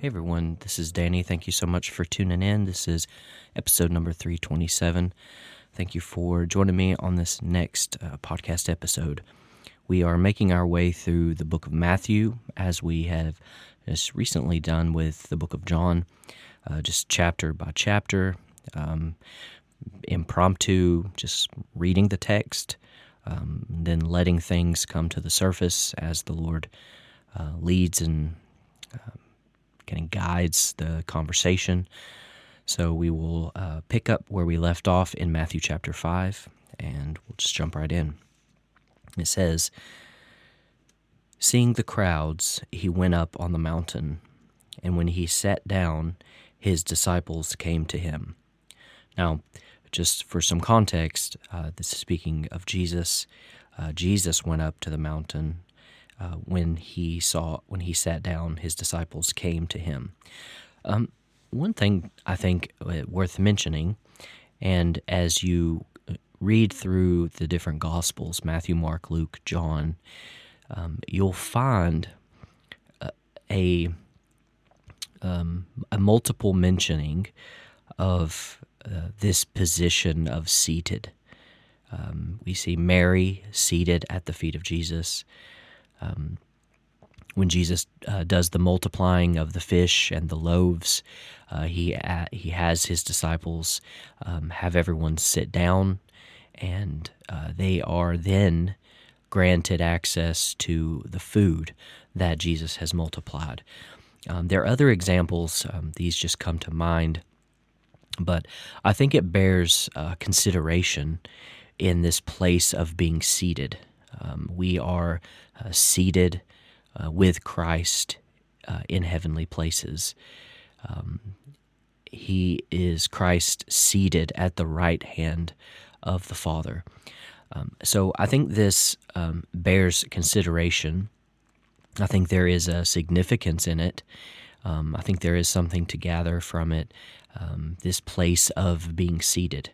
Hey everyone, this is Danny. Thank you so much for tuning in. This is episode number 327. Thank you for joining me on this next podcast episode. We are making our way through the book of Matthew, as we have just recently done with the book of John, just chapter by chapter, impromptu, just reading the text, then letting things come to the surface as the Lord leads and kind of guides the conversation. So we will pick up where we left off in Matthew chapter 5, and we'll just jump right in. It says, "Seeing the crowds, he went up on the mountain, and when he sat down, his disciples came to him." Now, just for some context, this is speaking of Jesus. Jesus went up to the mountain. When he sat down, his disciples came to him. One thing I think worth mentioning, and as you read through the different Gospels, Matthew, Mark, Luke, John, you'll find a multiple mentioning of this position of seated. We see Mary seated at the feet of Jesus. When Jesus does the multiplying of the fish and the loaves, he has his disciples have everyone sit down, and they are then granted access to the food that Jesus has multiplied. There are other examples, these just come to mind, but I think it bears consideration in this place of being seated. We are seated with Christ in heavenly places. He is Christ seated at the right hand of the Father. So I think this bears consideration. I think there is a significance in it. I think there is something to gather from it, this place of being seated.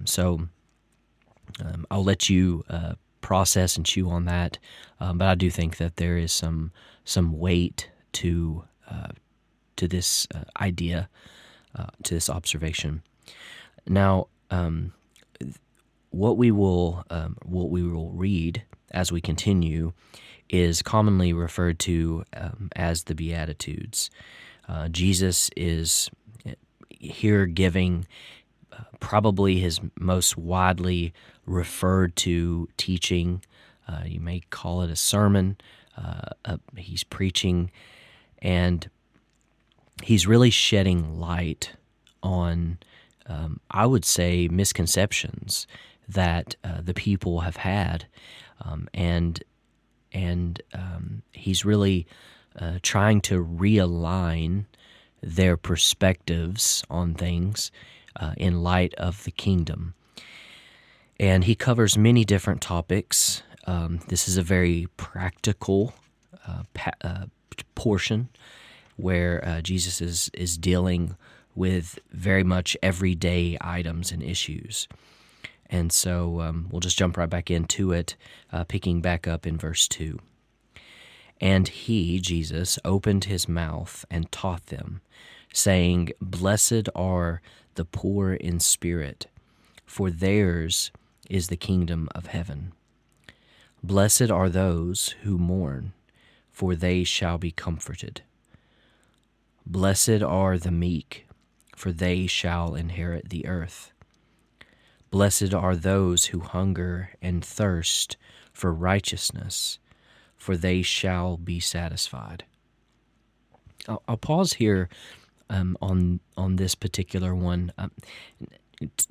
So I'll let you process and chew on that, but I do think that there is some weight to this idea, to this observation. Now, what we will read as we continue is commonly referred to as the Beatitudes. Jesus is here giving probably his most widely referred to teaching. You may call it a sermon. He's preaching, and he's really shedding light on, I would say, misconceptions that the people have had, and he's really trying to realign their perspectives on things in light of the kingdom. And he covers many different topics. This is a very practical portion where Jesus is dealing with very much everyday items and issues. And so we'll just jump right back into it, picking back up in verse 2. "And he, Jesus, opened his mouth and taught them, saying, Blessed are the poor in spirit, for theirs is the kingdom of heaven. Blessed are those who mourn, for they shall be comforted. Blessed are the meek, for they shall inherit the earth. Blessed are those who hunger and thirst for righteousness, for they shall be satisfied." I'll pause here on this particular one.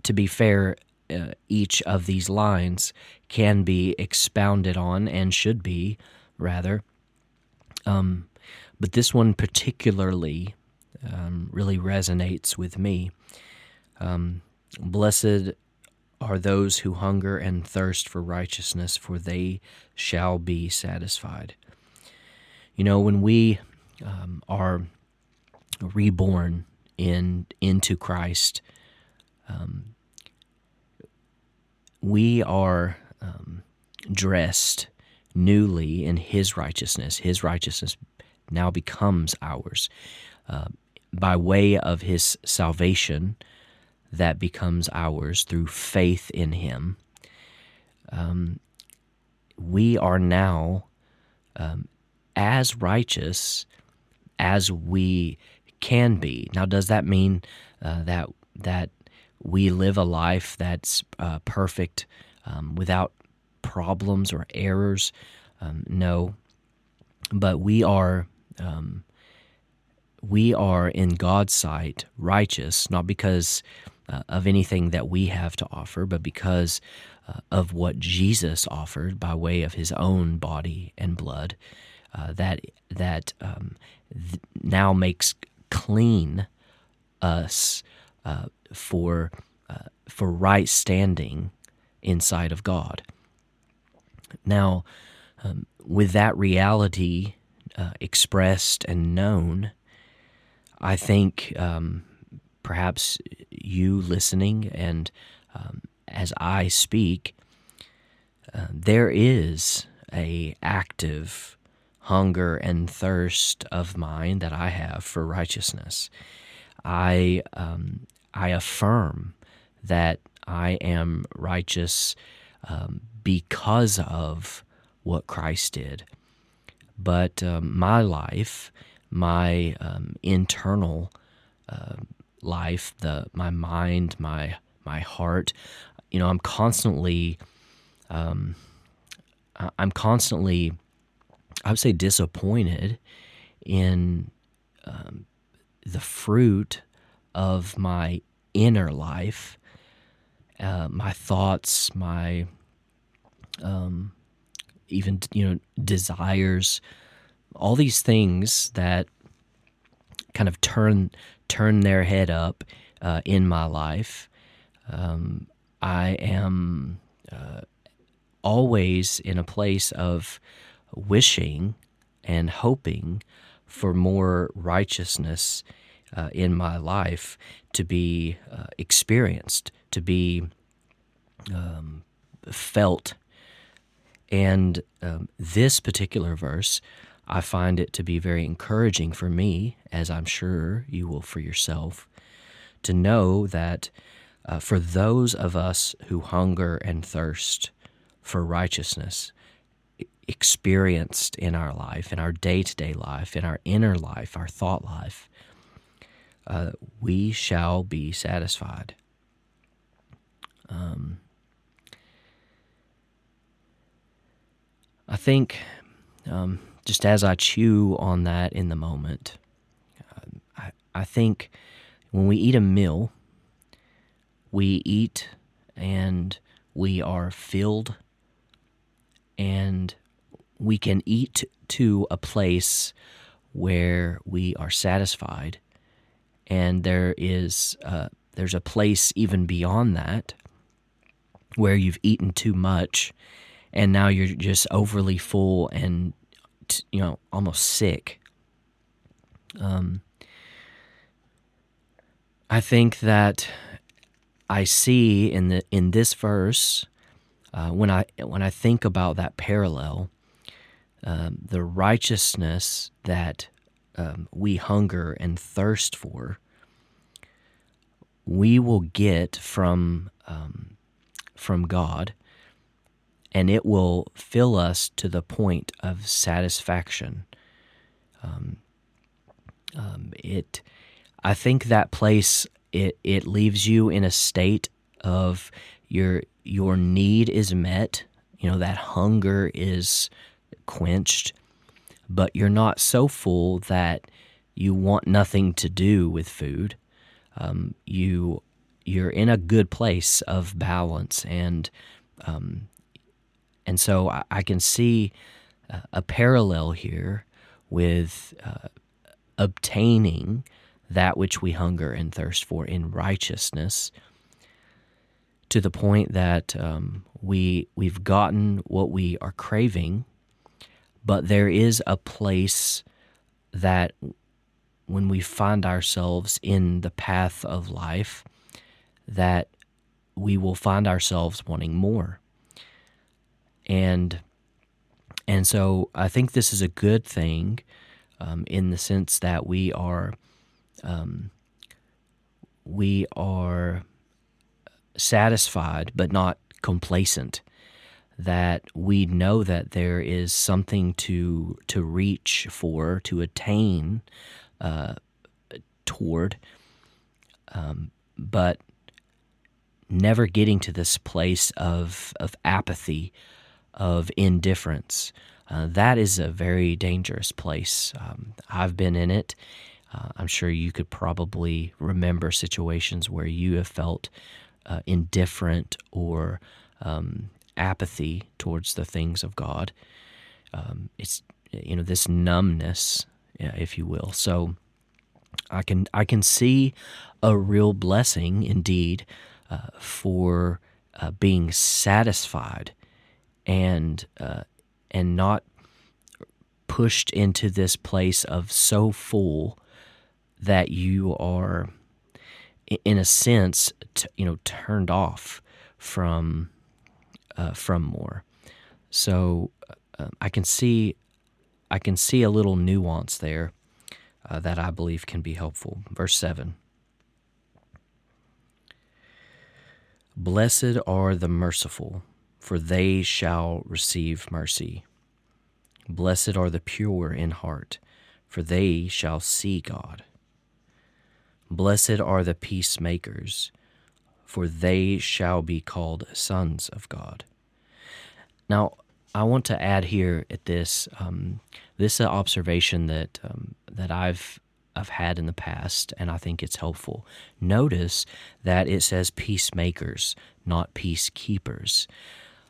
To be fair, each of these lines can be expounded on, and should be, rather. But this one particularly really resonates with me. Blessed are those who hunger and thirst for righteousness, for they shall be satisfied. You know, when we are reborn into Christ, we are dressed newly in His righteousness now becomes ours. By way of his salvation, that becomes ours through faith in him. We are now as righteous as we can be. Now, does that mean that we live a life that's perfect, without problems or errors? No, but we are in God's sight righteous, not because of anything that we have to offer, but because of what Jesus offered by way of his own body and blood, that now makes clean us for right standing inside of God. Now, with that reality expressed and known, I think perhaps you listening and as I speak, there is a active hunger and thirst of mine that I have for righteousness. I affirm that I am righteous because of what Christ did. But my life, my internal life, my mind, my heart, I'm constantly, I would say, disappointed in the fruit of my inner life, my thoughts, my even desires, all these things that kind of turn their head up in my life. I am always in a place of wishing and hoping for more righteousness in my life to be experienced, to be felt. And this particular verse, I find it to be very encouraging for me, as I'm sure you will for yourself, to know that for those of us who hunger and thirst for righteousness, experienced in our life, in our day-to-day life, in our inner life, our thought life, we shall be satisfied. I think just as I chew on that in the moment, I think when we eat a meal, we eat and we are filled, and we can eat to a place where we are satisfied, and there's a place even beyond that where you've eaten too much and now you're just overly full and almost sick. I think that I see in this verse, when I think about that parallel, the righteousness that we hunger and thirst for, we will get from God, and it will fill us to the point of satisfaction. I think that place, it leaves you in a state of your need is met, that hunger is quenched, but you're not so full that you want nothing to do with food. You're in a good place of balance, and so I can see a parallel here with obtaining that which we hunger and thirst for in righteousness, to the point that we've gotten what we are craving, but there is a place that when we find ourselves in the path of life, that we will find ourselves wanting more. And so I think this is a good thing in the sense that we are satisfied but not complacent, that we know that there is something to reach for, to attain toward, but never getting to this place of apathy, of indifference. That is a very dangerous place. I've been in it. I'm sure you could probably remember situations where you have felt indifferent or apathy towards the things of God. It's this numbness, if you will. So I can see a real blessing indeed for being satisfied and not pushed into this place of so full that you are, in a sense, turned off from more. So I can see a little nuance there that I believe can be helpful. Verse 7. Blessed are the merciful, for they shall receive mercy. Blessed are the pure in heart, for they shall see God. Blessed are the peacemakers, for they shall be called sons of God. Now, I want to add here at this observation that I've had in the past, and I think it's helpful. Notice that it says peacemakers, not peacekeepers.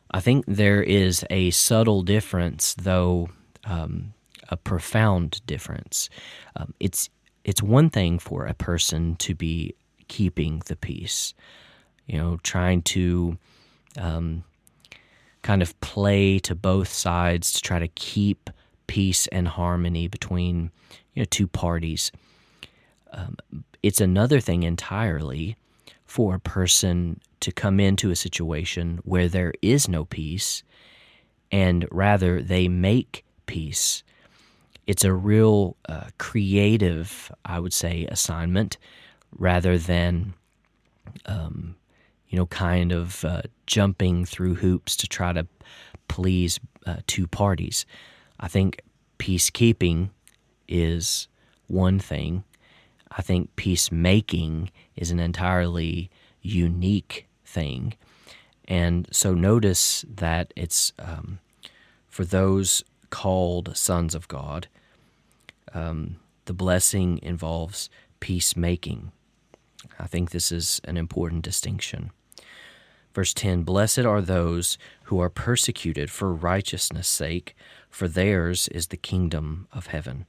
I think there is a subtle difference, though a profound difference. It's one thing for a person to be keeping the peace, trying to kind of play to both sides to try to keep peace and harmony between two parties. It's another thing entirely for a person to come into a situation where there is no peace, and rather they make peace. It's a real creative, I would say, assignment, rather than kind of jumping through hoops to try to please two parties. I think peacekeeping is one thing. I think peacemaking is an entirely unique thing. And so notice that it's for those called sons of God, the blessing involves peacemaking. I think this is an important distinction. Verse 10, blessed are those who are persecuted for righteousness' sake, for theirs is the kingdom of heaven.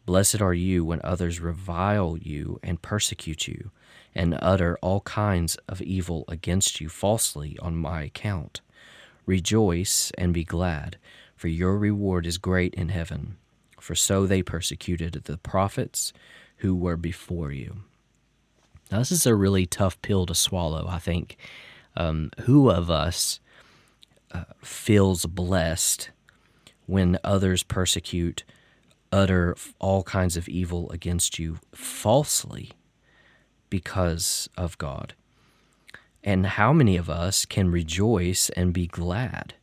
Blessed are you when others revile you and persecute you, and utter all kinds of evil against you falsely on my account. Rejoice and be glad, for your reward is great in heaven. For so they persecuted the prophets who were before you. Now, this is a really tough pill to swallow, I think. Who of us feels blessed when others persecute, utter all kinds of evil against you falsely because of God? And how many of us can rejoice and be glad?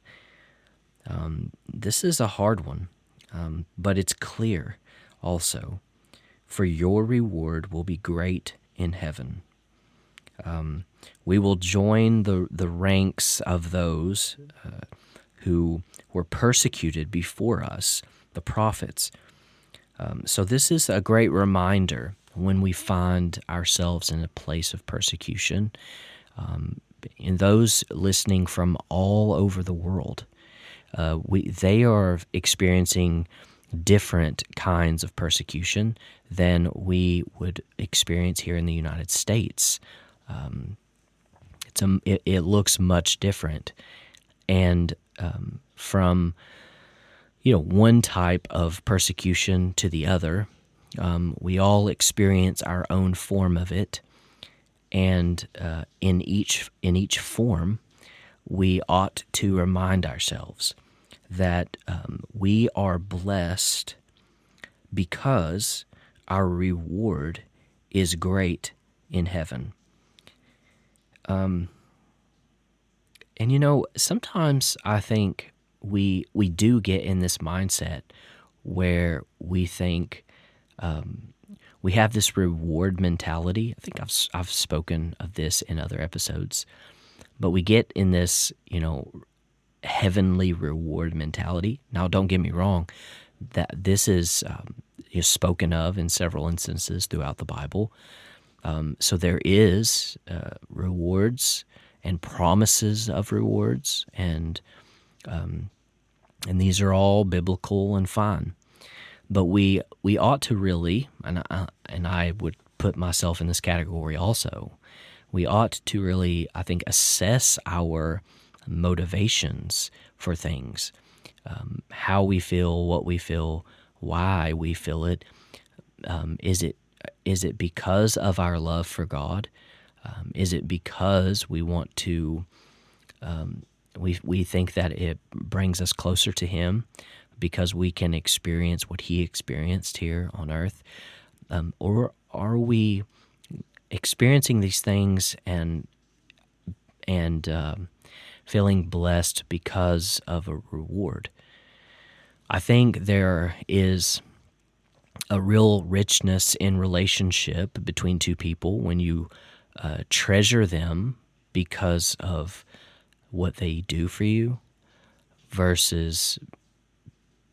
This is a hard one, but it's clear also. For your reward will be great in heaven. We will join the ranks of those who were persecuted before us, the prophets. So this is a great reminder when we find ourselves in a place of persecution. In those listening from all over the world, they are experiencing different kinds of persecution than we would experience here in the United States. It looks much different, and from one type of persecution to the other, we all experience our own form of it, and in each form, we ought to remind ourselves that we are blessed because our reward is great in heaven. And sometimes I think we do get in this mindset where we think we have this reward mentality. I think I've spoken of this in other episodes, but we get in this heavenly reward mentality. Now, don't get me wrong, that this is spoken of in several instances throughout the Bible. So there is rewards and promises of rewards, and these are all biblical and fine. But we ought to really, and I would put myself in this category also, we ought to really, I think, assess our motivations for things, how we feel, what we feel, why we feel it. Is it because of our love for God? Is it because we want to? We think that it brings us closer to Him because we can experience what He experienced here on earth, or are we experiencing these things and feeling blessed because of a reward? I think there is a real richness in relationship between two people when you treasure them because of what they do for you versus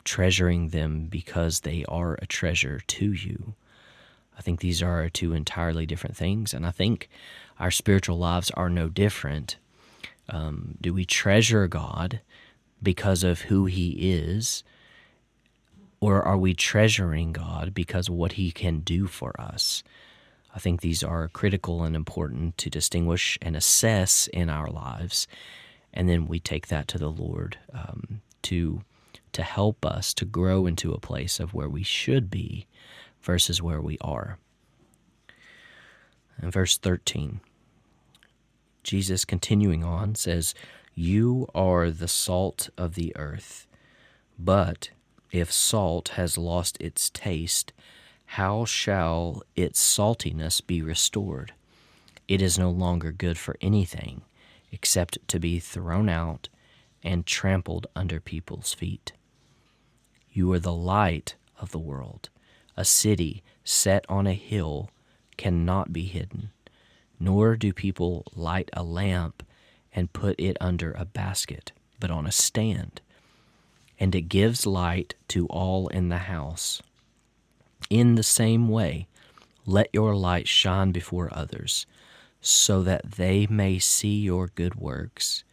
treasuring them because they are a treasure to you. I think these are two entirely different things, and I think our spiritual lives are no different. Do we treasure God because of who He is, or are we treasuring God because of what He can do for us? I think these are critical and important to distinguish and assess in our lives, and then we take that to the Lord to help us to grow into a place of where we should be versus where we are. In verse 13, Jesus, continuing on, says, "You are the salt of the earth, but if salt has lost its taste, how shall its saltiness be restored? It is no longer good for anything except to be thrown out and trampled under people's feet. You are the light of the world. A city set on a hill cannot be hidden, nor do people light a lamp and put it under a basket, but on a stand, and it gives light to all in the house. In the same way, let your light shine before others, so that they may see your good works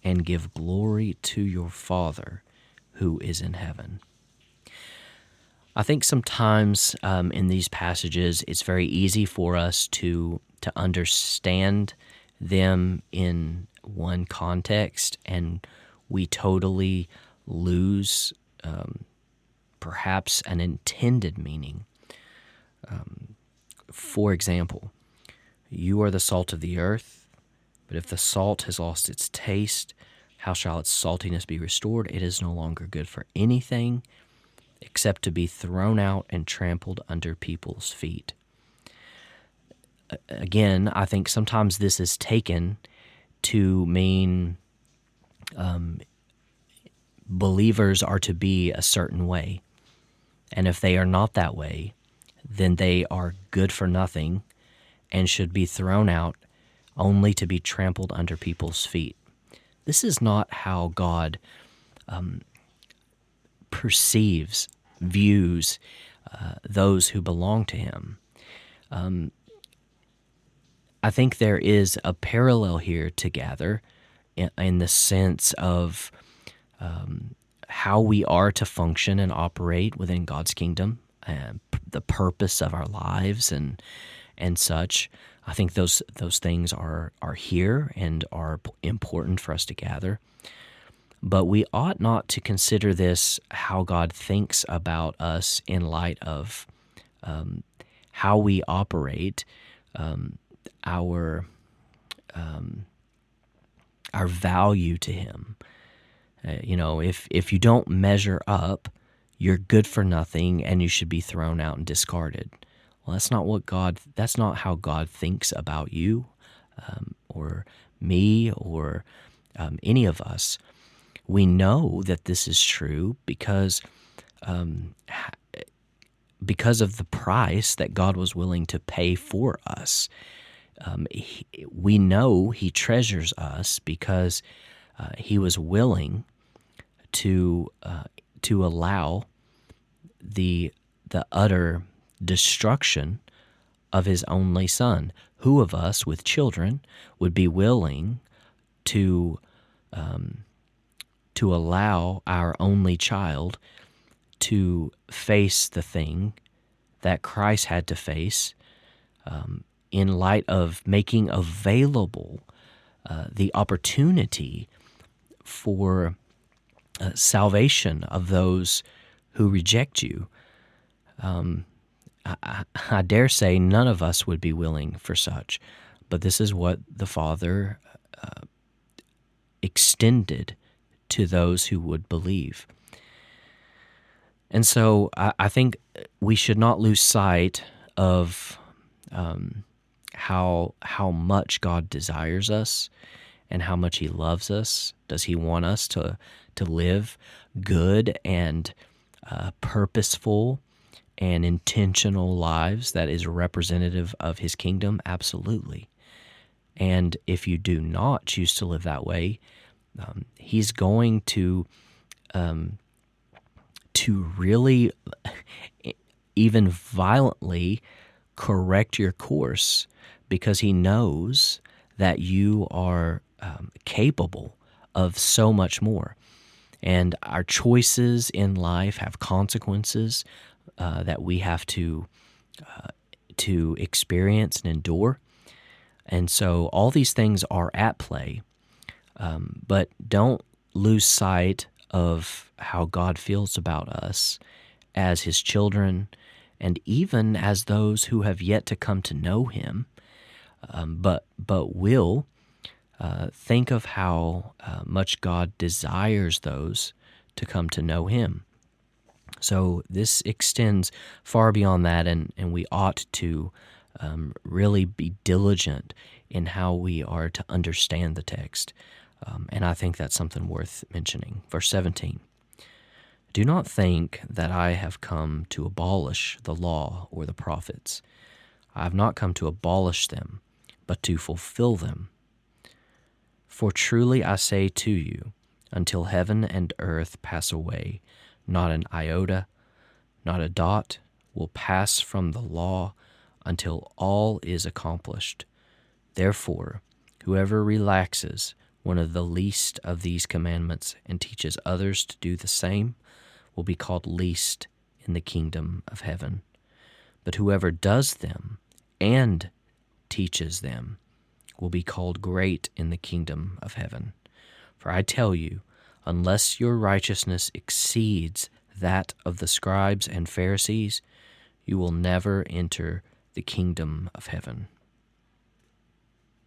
and give glory to your Father who is in heaven." I think sometimes in these passages, it's very easy for us to understand them in one context, and we totally lose perhaps an intended meaning. For example, you are the salt of the earth, but if the salt has lost its taste, how shall its saltiness be restored? It is no longer good for anything except to be thrown out and trampled under people's feet. Again, I think sometimes this is taken to mean believers are to be a certain way. And if they are not that way, then they are good for nothing and should be thrown out only to be trampled under people's feet. This is not how God perceives, views those who belong to Him. I think there is a parallel here to gather in the sense of how we are to function and operate within God's kingdom, and the purpose of our lives and such. I think those things are here and are important for us to gather. But we ought not to consider this how God thinks about us in light of how we operate, our value to Him. If you don't measure up, you're good for nothing and you should be thrown out and discarded. Well, that's not how God thinks about you, or me, or any of us. We know that this is true because of the price that God was willing to pay for us. We know He treasures us because He was willing to allow the utter destruction of His only Son. Who of us with children would be willing to allow our only child to face the thing that Christ had to face, in light of making available the opportunity for salvation of those who reject you? I dare say none of us would be willing for such, but this is what the Father extended to those who would believe. And so I think we should not lose sight of how much God desires us and how much He loves us. Does He want us to live good and purposeful and intentional lives that is representative of His kingdom? Absolutely. And if you do not choose to live that way, He's going to really even violently correct your course, because He knows that you are capable of so much more. And our choices in life have consequences that we have to experience and endure. And so all these things are at play, but don't lose sight of how God feels about us as His children, and even as those who have yet to come to know Him, but will. Think of how much God desires those to come to know Him. So this extends far beyond that, and we ought to really be diligent in how we are to understand the text. And I think that's something worth mentioning. Verse 17, "Do not think that I have come to abolish the law or the prophets. I have not come to abolish them, but to fulfill them. For truly I say to you, until heaven and earth pass away, not an iota, not a dot will pass from the law until all is accomplished. Therefore, whoever relaxes one of the least of these commandments and teaches others to do the same will be called least in the kingdom of heaven. But whoever does them and teaches them will be called great in the kingdom of heaven. For I tell you, unless your righteousness exceeds that of the scribes and Pharisees, you will never enter the kingdom of heaven."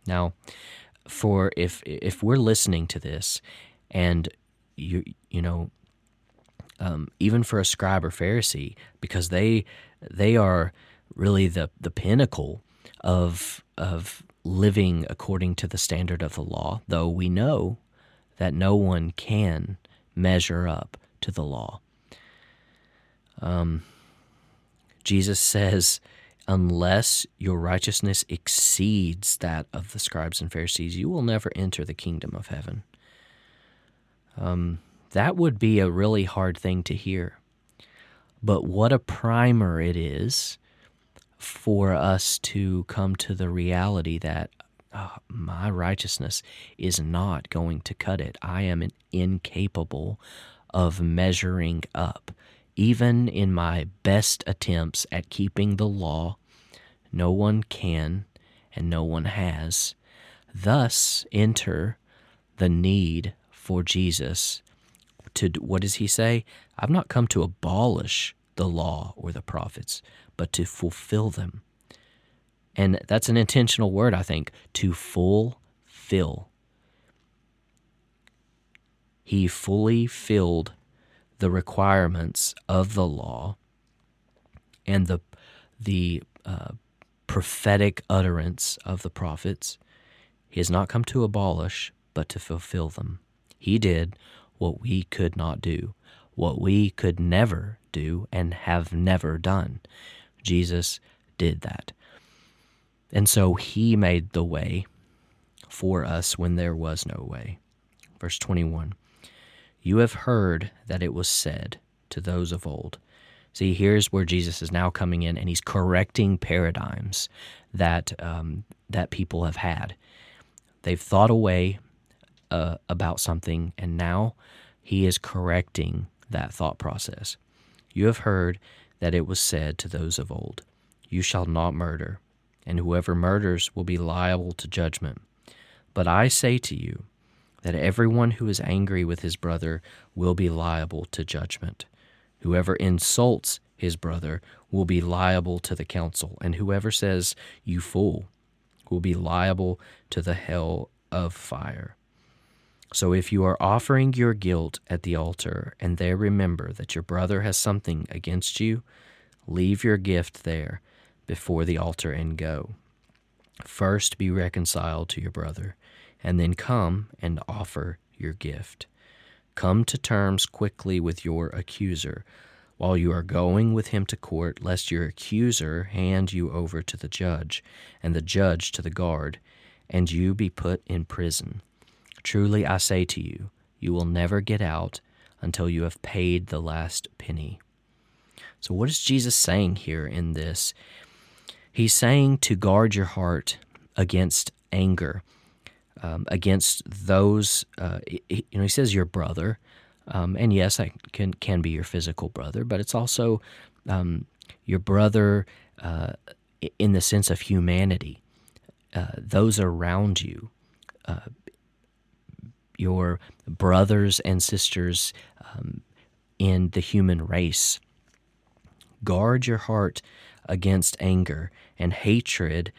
Now, for if we're listening to this, and even for a scribe or Pharisee, because they are really the pinnacle of living according to the standard of the law, though we know that no one can measure up to the law. Jesus says, unless your righteousness exceeds that of the scribes and Pharisees, you will never enter the kingdom of heaven. That would be a really hard thing to hear. But what a primer it is for us to come to the reality that my righteousness is not going to cut it. I am incapable of measuring up. Even in my best attempts at keeping the law, no one can and no one has. Thus enter the need for Jesus to, what does He say? I've not come to abolish the law or the prophets, but to fulfill them. And that's an intentional word, I think, to fulfill. He fully filled the requirements of the law and the prophetic utterance of the prophets. He has not come to abolish, but to fulfill them. He did what we could not do, what we could never do and have never done. Jesus did that. And so he made the way for us when there was no way. Verse 21, you have heard that it was said to those of old. See, here's where Jesus is now coming in, and he's correcting paradigms that people have had. They've thought away about something, and now he is correcting that thought process. You have heard that it was said to those of old, you shall not murder, and whoever murders will be liable to judgment. But I say to you that everyone who is angry with his brother will be liable to judgment. Whoever insults his brother will be liable to the council, and whoever says, you fool, will be liable to the hell of fire. So if you are offering your guilt at the altar, and there remember that your brother has something against you, leave your gift there before the altar and go. First be reconciled to your brother, and then come and offer your gift. Come to terms quickly with your accuser while you are going with him to court, lest your accuser hand you over to the judge, and the judge to the guard, and you be put in prison. Truly I say to you, you will never get out until you have paid the last penny. So what is Jesus saying here in this? He's saying to guard your heart against anger, against those, he says your brother, and yes, I can be your physical brother, but it's also your brother in the sense of humanity, those around you, your brothers and sisters in the human race. Guard your heart against anger and hatred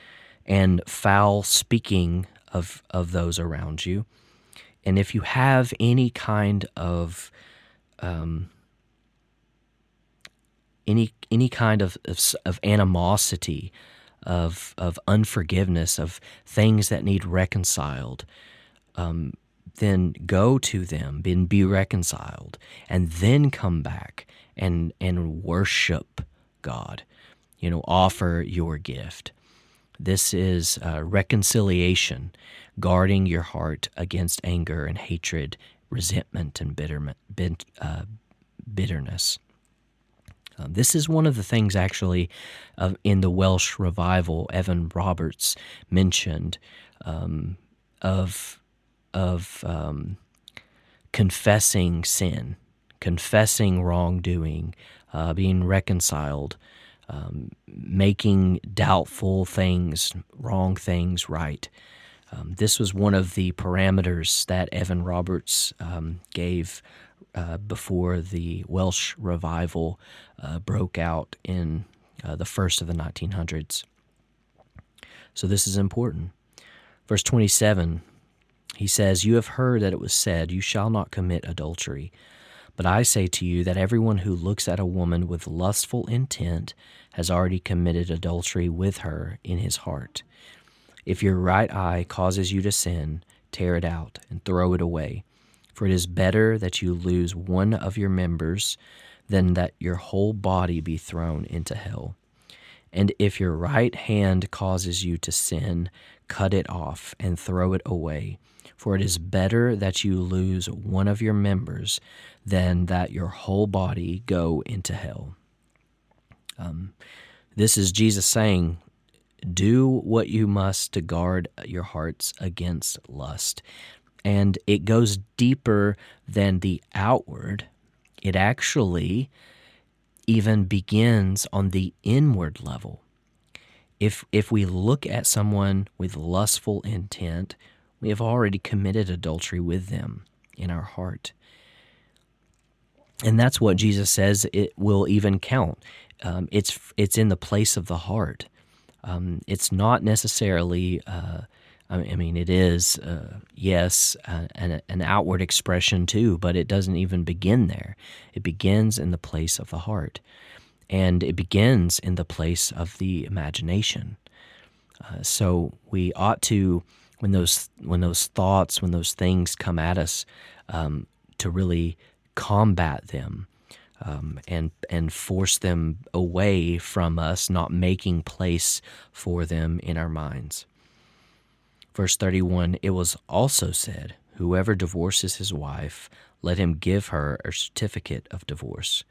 and foul speaking of those around you. And if you have any kind of any kind of animosity, of unforgiveness, of things that need reconciled, then go to them, then be reconciled, and then come back and worship God. Offer your gift. This is reconciliation, guarding your heart against anger and hatred, resentment and bitterness. This is one of the things actually in the Welsh revival Evan Roberts mentioned of confessing sin, confessing wrongdoing, being reconciled, making doubtful things, wrong things right. This was one of the parameters that Evan Roberts gave before the Welsh revival broke out in the first of the 1900s. So this is important. Verse 27, he says, you have heard that it was said, you shall not commit adultery. But I say to you that everyone who looks at a woman with lustful intent has already committed adultery with her in his heart. If your right eye causes you to sin, tear it out and throw it away. For it is better that you lose one of your members than that your whole body be thrown into hell. And if your right hand causes you to sin, cut it off and throw it away. For it is better that you lose one of your members than that your whole body go into hell. This is Jesus saying, do what you must to guard your hearts against lust. And it goes deeper than the outward. It actually even begins on the inward level. If we look at someone with lustful intent, we have already committed adultery with them in our heart. And that's what Jesus says it will even count. It's in the place of the heart. It's not necessarily I mean, it is, yes, an outward expression too, but it doesn't even begin there. It begins in the place of the heart, and it begins in the place of the imagination. So we ought to, when those thoughts, when those things come at us, to really combat them, and force them away from us, not making place for them in our minds. Verse 31, it was also said, whoever divorces his wife, let him give her a certificate of divorce.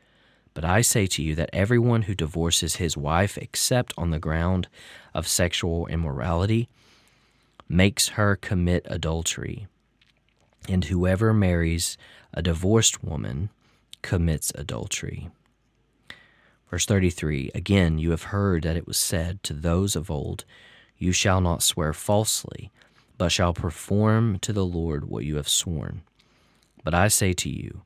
But I say to you that everyone who divorces his wife except on the ground of sexual immorality makes her commit adultery. And whoever marries a divorced woman commits adultery. Verse 33, again, you have heard that it was said to those of old, you shall not swear falsely, but shall perform to the Lord what you have sworn. But I say to you,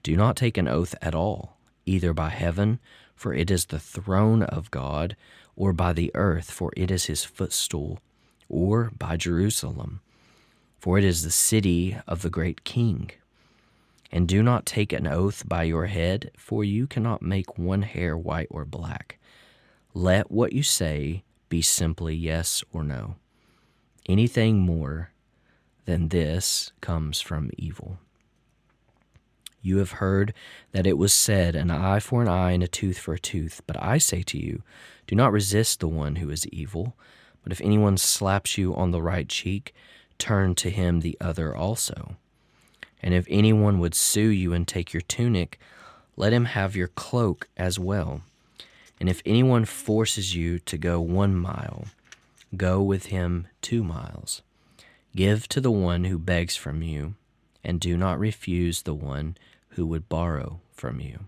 do not take an oath at all, either by heaven, for it is the throne of God, or by the earth, for it is his footstool, or by Jerusalem, for it is the city of the great King. And do not take an oath by your head, for you cannot make one hair white or black. Let what you say be simply yes or no. Anything more than this comes from evil. You have heard that it was said, an eye for an eye and a tooth for a tooth. But I say to you, do not resist the one who is evil. But if anyone slaps you on the right cheek, turn to him the other also. And if anyone would sue you and take your tunic, let him have your cloak as well. And if anyone forces you to go 1 mile, go with him 2 miles. Give to the one who begs from you, and do not refuse the one who would borrow from you.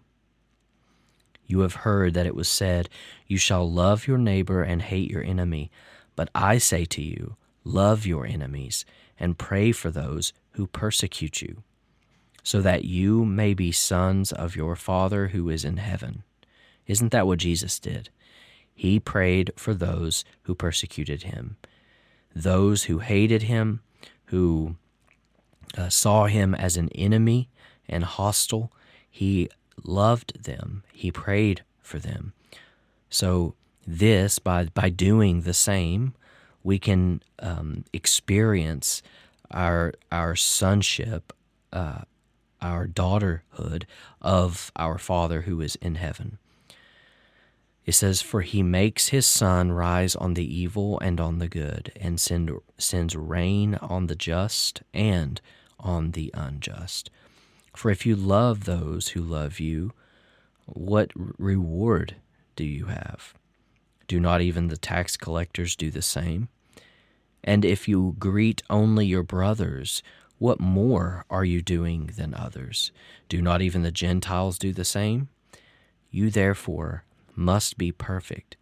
You have heard that it was said, you shall love your neighbor and hate your enemy. But I say to you, love your enemies, and pray for those who persecute you, so that you may be sons of your Father who is in heaven. Isn't that what Jesus did? He prayed for those who persecuted him, those who hated him, who saw him as an enemy and hostile. He loved them. He prayed for them. So this, by doing the same, we can experience our sonship, our daughterhood of our Father who is in heaven. It says, for he makes his sun rise on the evil and on the good, and sends rain on the just and on the unjust. For if you love those who love you, what reward do you have? Do not even the tax collectors do the same? And if you greet only your brothers, what more are you doing than others? Do not even the Gentiles do the same? You therefore must be perfect,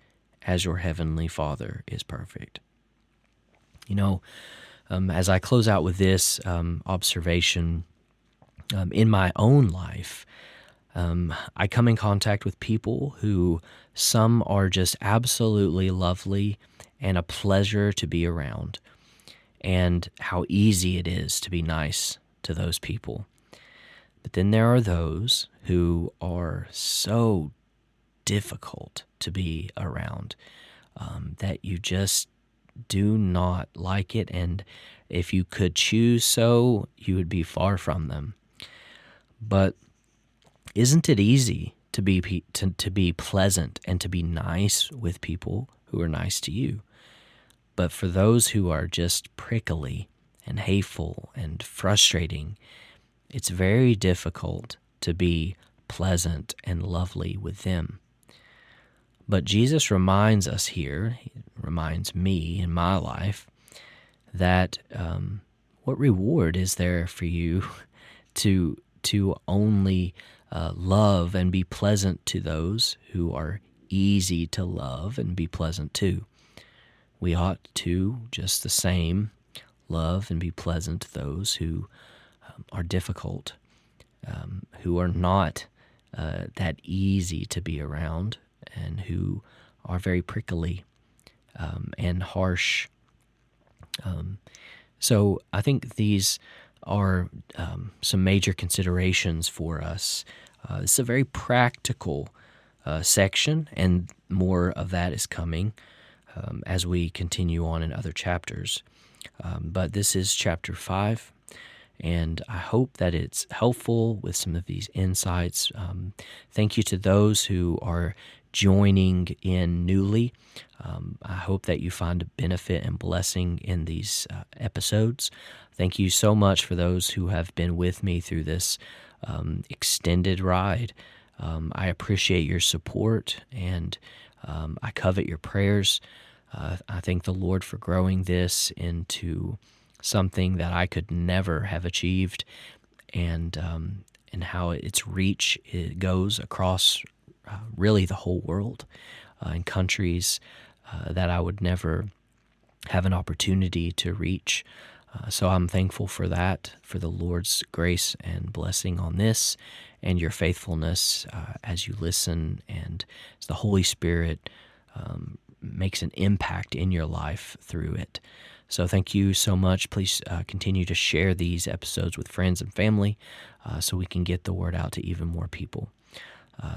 as your heavenly Father is perfect. You know, as I close out with this observation, in my own life, I come in contact with people who some are just absolutely lovely and a pleasure to be around, and how easy it is to be nice to those people. But then there are those who are so difficult to be around, that you just do not like it, and if you could choose so, you would be far from them. But isn't it easy to be pleasant and to be nice with people who are nice to you? But for those who are just prickly and hateful and frustrating, it's very difficult to be pleasant and lovely with them. But Jesus reminds us here, he reminds me in my life, that what reward is there for you to only love and be pleasant to those who are easy to love and be pleasant to? We ought to, just the same, love and be pleasant to those who are difficult, who are not that easy to be around, and who are very prickly and harsh So I think these are some major considerations for us. It's a very practical section, and more of that is coming as we continue on in other chapters. But this is chapter 5, and I hope that it's helpful with some of these insights. Thank you to those who are joining in newly. I hope that you find a benefit and blessing in these episodes. Thank you so much for those who have been with me through this extended ride. I appreciate your support, and I covet your prayers. I thank the Lord for growing this into something that I could never have achieved, and how its reach it goes across really the whole world, in countries that I would never have an opportunity to reach. So I'm thankful for that, for the Lord's grace and blessing on this, and your faithfulness as you listen, and as the Holy Spirit makes an impact in your life through it. So thank you so much. Please continue to share these episodes with friends and family so we can get the word out to even more people.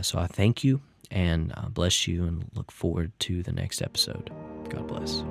So I thank you and bless you, and look forward to the next episode. God bless.